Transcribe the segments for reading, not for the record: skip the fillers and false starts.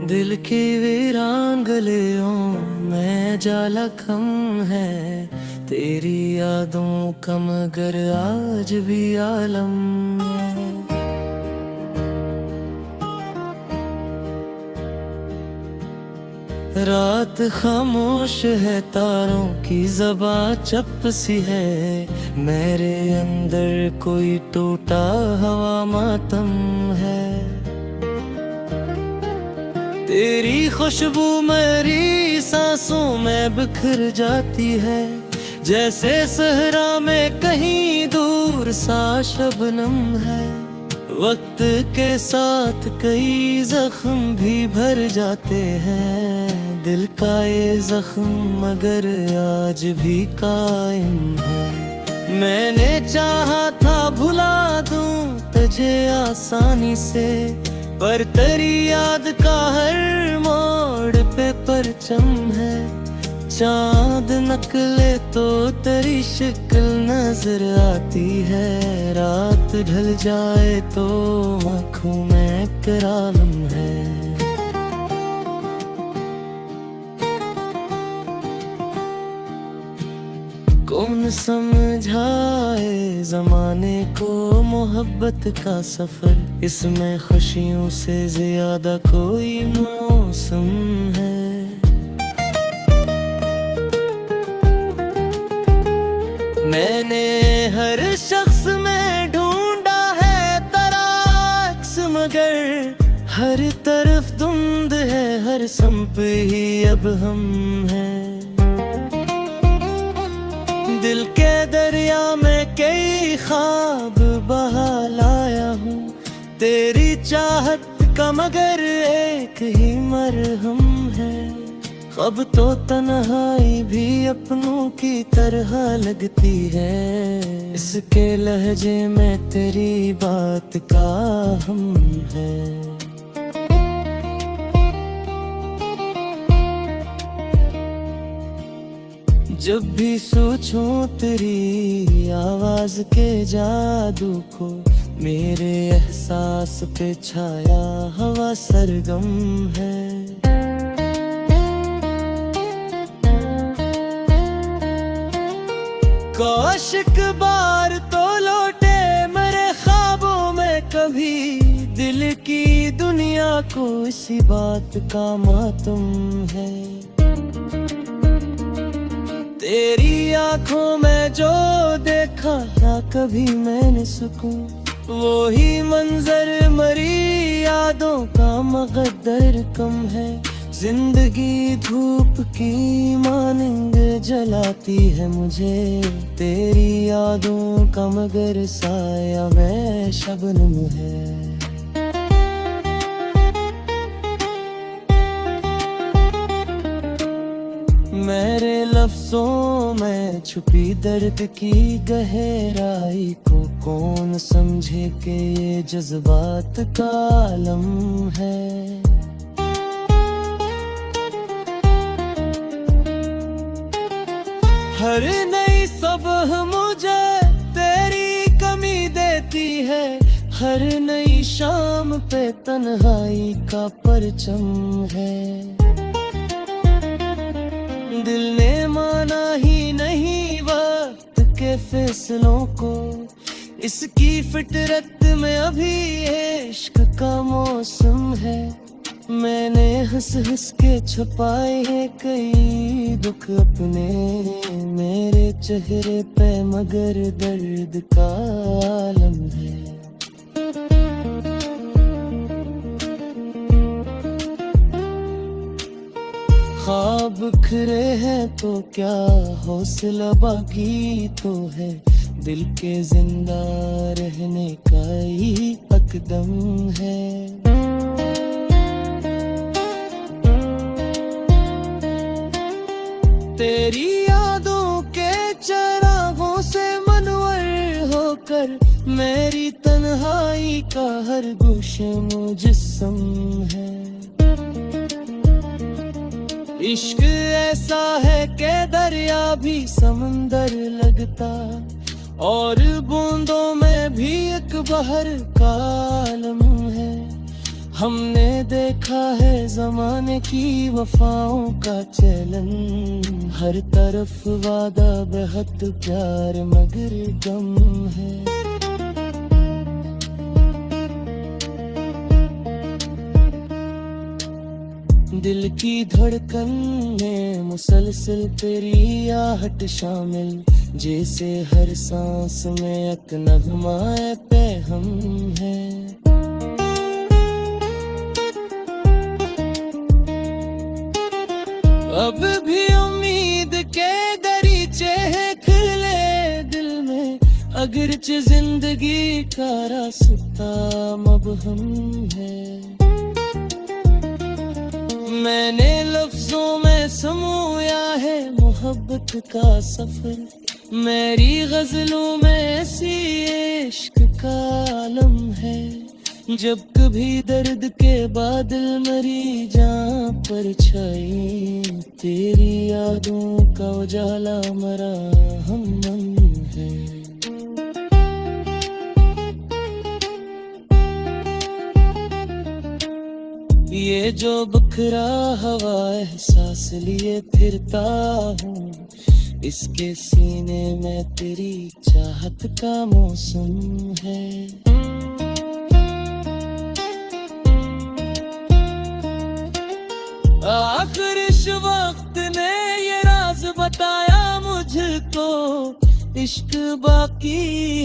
दिल की वीरान गलियों में जाला कम है, तेरी यादों का मगर आज भी आलम है। रात खामोश है, तारों की ज़बां चुप सी है, मेरे अंदर कोई टूटा हवा मातम है। तेरी खुशबू मेरी सांसों में बिखर जाती है, जैसे सहरा में कहीं दूर सा शबनम है। वक्त के साथ कई जख्म भी भर जाते हैं, दिल का ये जख्म मगर आज भी कायम है। मैंने चाहा था भुला दूं तुझे आसानी से, पर तेरी याद का हर मोड़ पे परचम है। चांद निकले तो तेरी शक्ल नजर आती है, रात ढल जाए तो आँखों में करालम है। कौन समझाए जमाने को मोहब्बत का सफर, इसमें खुशियों से ज्यादा कोई मौसम है। मैंने हर शख्स में ढूंढा है तराक्स, मगर हर तरफ धुंध है, हर संप ही अब हम हैं। दिल के दरिया में कई ख्वाब बहा लाया हूँ, तेरी चाहत का मगर एक ही मरहम है। अब तो तन्हाई भी अपनों की तरह लगती है, इसके लहजे में तेरी बात का हम है। जब भी सोचूं तेरी आवाज के जादू को, मेरे एहसास पे छाया हवा सरगम है। कौशिक बार तो लौटे मेरे ख्वाबों में कभी, दिल की दुनिया को इसी बात का मातम है। तेरी आंखों में जो देखा ना कभी मैंने सुकून, वो ही मंजर मरी यादों का मकद्दर कम है। जिंदगी धूप की मानिंग जलाती है मुझे, तेरी यादों का मगर साया में शबनम है। मेरे लफ्जों में छुपी दर्द की गहराई को कौन समझे कि ये जज्बात का आलम है। हर नई सुबह मुझे तेरी कमी देती है, हर नई शाम पे तन्हाई का परचम है। दिल ने माना ही नहीं वक्त के फैसलों को, इसकी फितरत में अभी इश्क का मौसम है। मैंने हंस हंस के छुपाए हैं कई दुख अपने, मेरे चेहरे पे मगर दर्द का आलम है। ख्वाब बिखरे हैं तो क्या हौसला बाकी तो है, दिल के जिंदा रहने का ही अकदम है। तेरी यादों के चरागों से मनवर होकर, मेरी तन्हाई का हर गोशे मुजस्सम है। इश्क ऐसा है कि दरिया भी समंदर लगता, और बूंदों में भी एक बहर का आलम है। हमने देखा है जमाने की वफाओं का चलन, हर तरफ वादा बेहद प्यार मगर गम है। दिल की धड़कन में मुसलसल तेरी आहट शामिल, जैसे हर सांस में एक नगमाए पे हम है। अब भी उम्मीद के दरीचे हैं खुले दिल में, अगरचे जिंदगी का रास्ता मबहम है। मैंने लफ्जों में समोया है मोहब्बत का सफर, मेरी गजलों में ऐसी इश्क का आलम है। जब कभी दर्द के बादल मरी जहाँ पर छाई, तेरी यादों का उजाला मरा हम है। ये जो बखरा हवा एहसास लिए फिरता हूँ, इसके सीने में तेरी चाहत का मौसम है। आखिर इस वक्त ने ये राज बताया मुझको, इश्क बाकी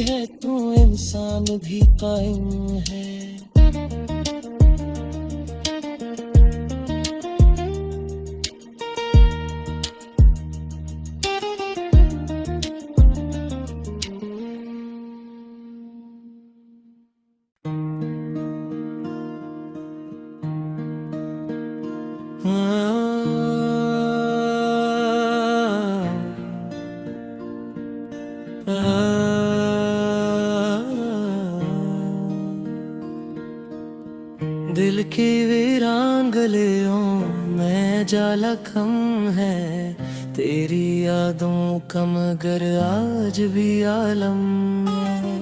है तो इंसान भी कायम है। दिल की वीरान गलियों में जाला कम है, तेरी यादों का मगर आज भी आलम है।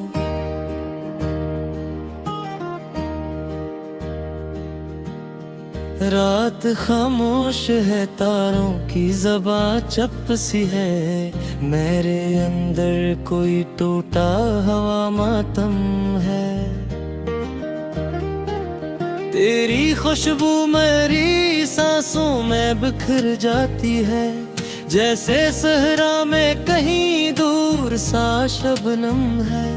रात खामोश है, तारों की ज़बां चुप सी है, मेरे अंदर कोई टूटा हवा मातम है। तेरी खुशबू मेरी सांसों में बिखर जाती है, जैसे सहरा में कहीं दूर सा शबनम है।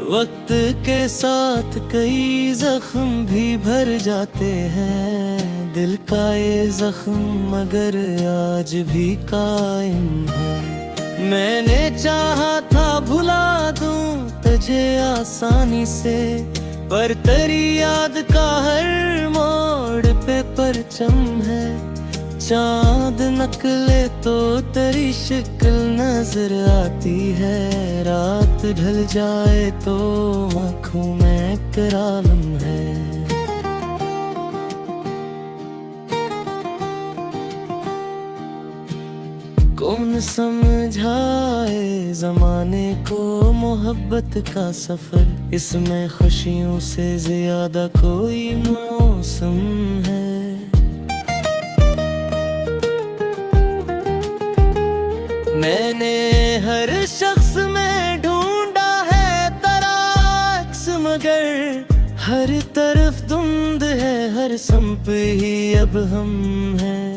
वक्त के साथ कई जख्म भी भर जाते हैं, दिल का ये जख्म मगर आज भी कायम है। मैंने चाहा था भुला दूं तुझे आसानी से, पर तेरी याद का हर मोड़ पे परचम है। चांद निकले तो तेरी शक्ल नजर आती है, रात ढल जाए तो आँखों में करालम है। कौन समझाए जमाने को मोहब्बत का सफर, इसमें खुशियों से ज्यादा कोई मौसम है। मैंने हर शख्स में ढूंढा है तराक्स, मगर हर तरफ धुंध है, हर संप ही अब हम हैं।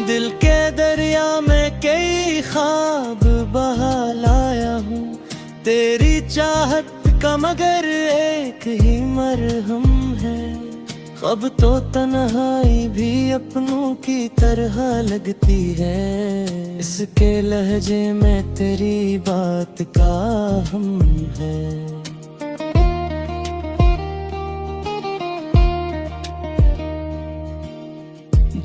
दिल के दरिया में कई ख्वाब बहा लाया हूँ, तेरी चाहत का मगर एक ही मरहम है। अब तो तन्हाई भी अपनों की तरह लगती है, इसके लहजे में तेरी बात का हम है।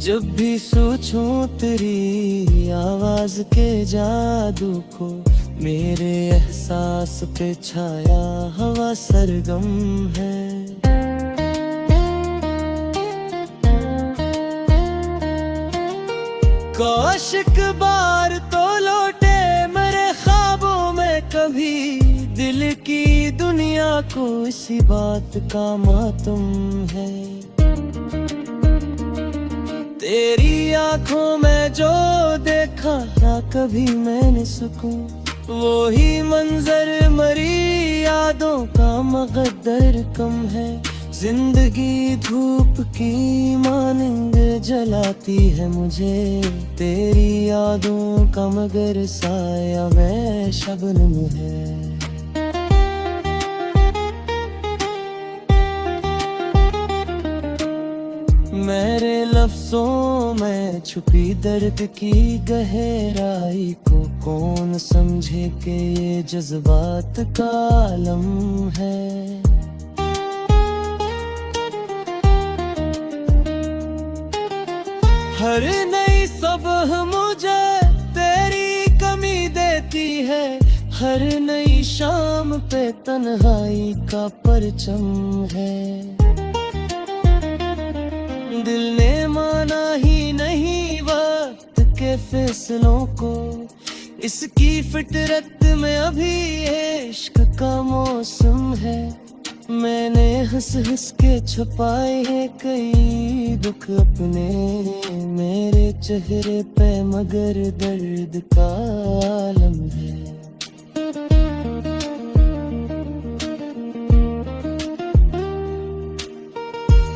जब भी सोचूं तेरी आवाज के जादू को, मेरे एहसास पे छाया हवा सरगम है। कौशिक बार तो लौटे मेरे ख्वाबों में कभी, दिल की दुनिया को इसी बात का मातम है। तेरी आंखों में जो देखा ना कभी मैंने सुकून, वो ही मंजर मरी यादों का मकद्दर कम है। जिंदगी धूप की मानंद जलाती है मुझे, तेरी यादों का मगर साया में शबनम है। मेरे लफ्जों में छुपी दर्द की गहराई को कौन समझे कि ये जज्बात का आलम है। हर नई सुबह मुझे तेरी कमी देती है, हर नई शाम पे तन्हाई का परचम है। दिल ने माना ही नहीं वक्त के फैसलों को, इसकी फितरत में अभी इश्क का मौसम है। मैंने हंस हंस के छुपाए हैं कई दुख अपने मेरे चेहरे पे, मगर दर्द का आलम है।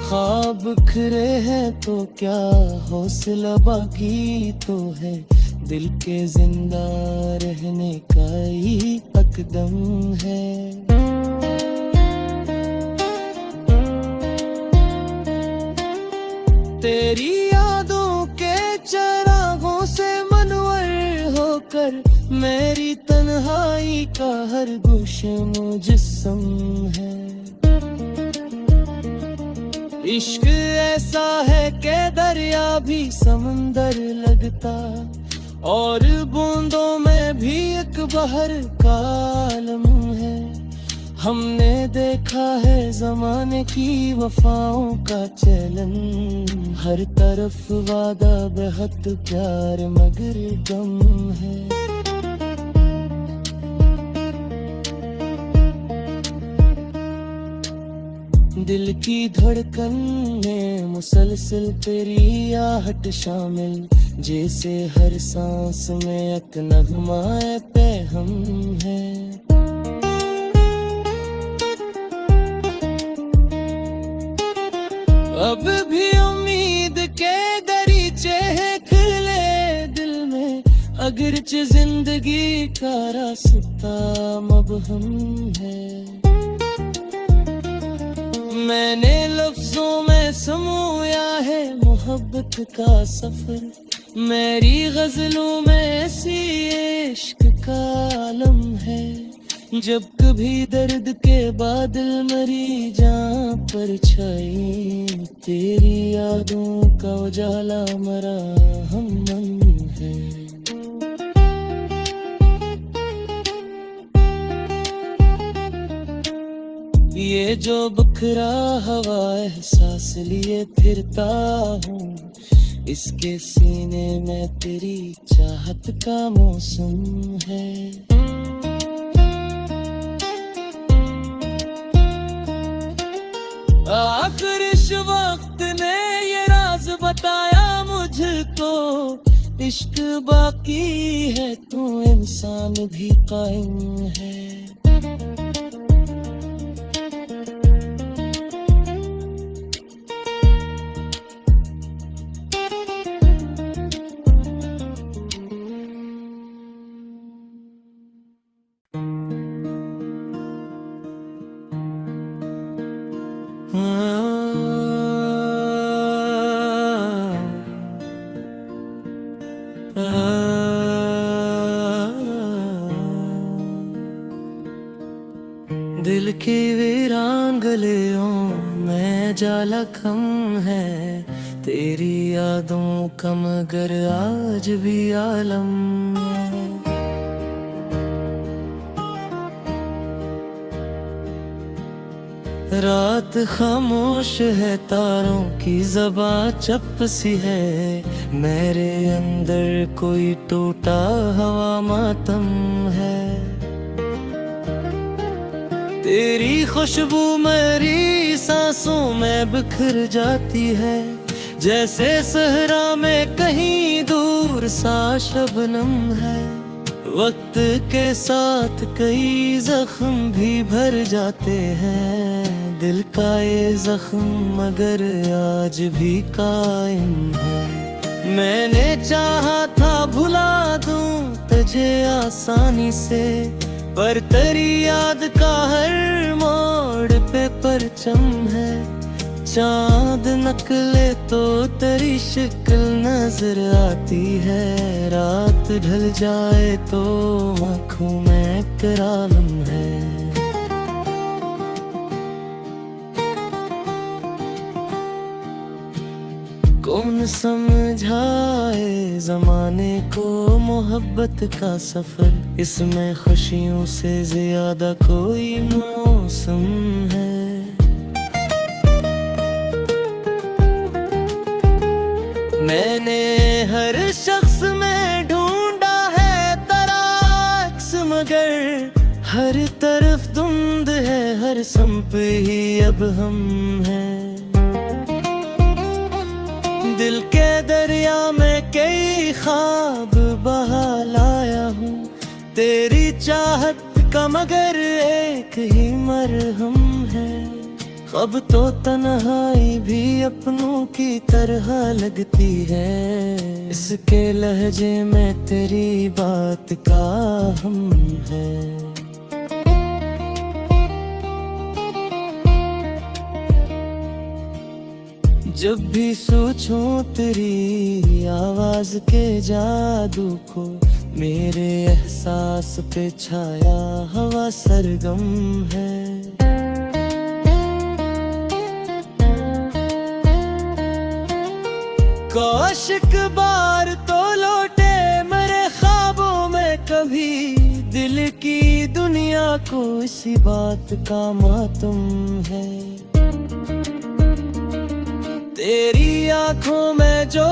ख्वाब बिखरे हैं तो क्या हौसला बाकी तो है, दिल के जिंदा रहने का ही अकदम है। तेरी यादों के चरागों से मनवर होकर मेरी तन्हाई का हर गुस्से मुजस्सम है। इश्क ऐसा है कि दरिया भी समंदर लगता, और बूंदों में भी एक बहर का आलम है। हमने देखा है ज़माने की वफाओं का चलन, हर तरफ वादा बेहद प्यार मगर गम है। दिल की धड़कन में मुसलसल तेरी आहट शामिल, जैसे हर सांस में एक नगमा पे हम है। अब भी उम्मीद के दरीचे हैं खिले दिल में, अगरचे जिंदगी का रास्ता मबहम है। मैंने लफ्जों में समोया है मोहब्बत का सफर, मेरी गजलों में ऐसी इश्क का आलम है। जब कभी दर्द के बादल मरी जहाँ पर छाई, तेरी यादों का उजाला मरा हम मन है। ये जो बखरा हवा एहसास लिए फिरता हूँ, इसके सीने में तेरी चाहत का मौसम है। आखिर इस वक्त ने ये राज बताया मुझको, इश्क बाकी है तो इंसान भी कायम है। दिल की वीरान गलियों में जाला कम है, तेरी यादों का मगर आज भी आलम है। रात खामोश है, तारों की ज़बां चुप सी है, मेरे अंदर कोई टूटा हवा मातम है। तेरी खुशबू मेरी सांसों में बिखर जाती है, जैसे सहरा में कहीं दूर सा शबनम है। वक्त के साथ कई जख्म भी भर जाते हैं, दिल का ये जख्म मगर आज भी कायम है। मैंने चाहा था भुला दूं तुझे आसानी से, पर तेरी याद का हर मोड़ पे परचम है। चांद निकले तो तेरी शक्ल नजर आती है, रात ढल जाए तो आँखों में करालम है। कौन समझाए जमाने को मोहब्बत का सफर, इसमें खुशियों से ज्यादा कोई मौसम है। मैंने हर शख्स में ढूंढा है तराक्स, मगर हर तरफ धुंध है, हर संप ही अब हम हैं। दिल के दरिया में कई ख्वाब बहा लाया हूँ, तेरी चाहत का मगर एक ही मरहम है। अब तो तन्हाई भी अपनों की तरह लगती है, इसके लहजे में तेरी बात का हम है। जब भी सोचूं तेरी आवाज के जादू को, मेरे एहसास पे छाया हवा सरगम है। काश एक बार तो लौटे मेरे ख्वाबों में कभी, दिल की दुनिया को इसी बात का मातम है। तेरी आंखों में जो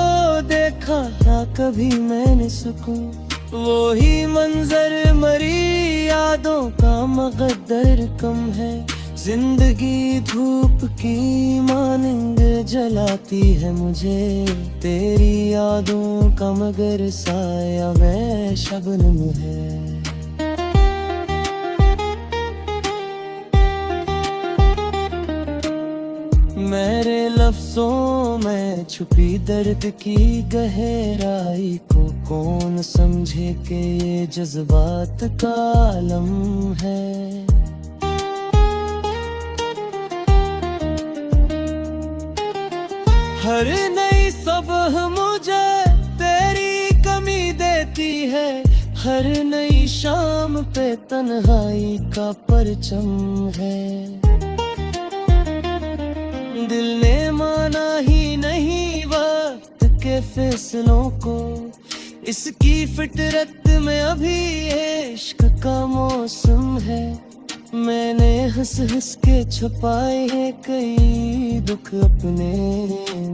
देखा ना कभी मैंने सुकून, वो ही मंजर मरी यादों का मकद्दर कम है। जिंदगी धूप की मानिंद जलाती है मुझे, तेरी यादों का मगर साया में शबनम है। मेरे लफ्जों में छुपी दर्द की गहराई को कौन समझे कि ये जज्बात का आलम है। हर नई सुबह मुझे तेरी कमी देती है, हर नई शाम पे तन्हाई का परचम है। दिल ने माना ही नहीं वक्त के फैसलों को, इसकी फितरत में अभी इश्क का मौसम है। मैंने हंस हंस के छुपाए हैं कई दुख अपने,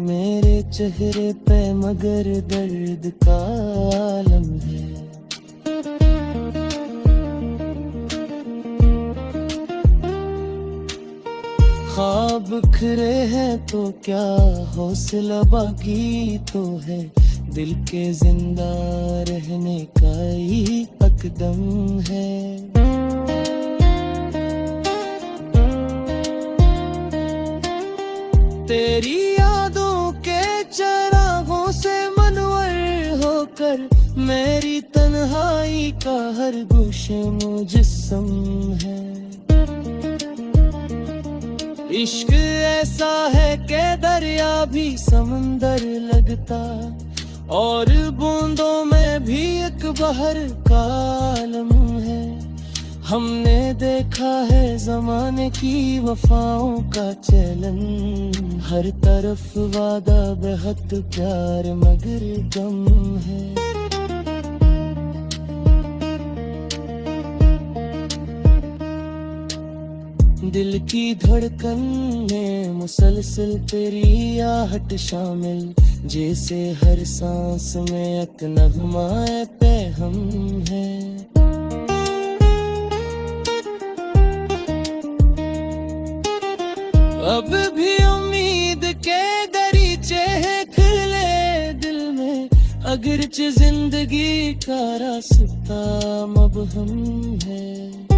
मेरे चेहरे पे मगर दर्द का आलम है। ख्वाब बिखरे हैं तो क्या हौसला बाकी तो है, दिल के जिंदा रहने का ही अकदम है। तेरी यादों के चरागों से मनवर होकर, मेरी तन्हाई का हर गोशे मुजस्सम है। इश्क ऐसा है कि दरिया भी समंदर लगता, और बूंदों में भी एक बहर का आलम है। हमने देखा है जमाने की वफाओं का चलन, हर तरफ वादा बेहद प्यार मगर गम है। दिल की धड़कन में मुसलसल तेरी आहट शामिल, जैसे हर सांस में एक नगमाए पे हम है। अब भी उम्मीद के दरीचे हैं खिले दिल में, अगरचे जिंदगी का रास्ता मबहम है।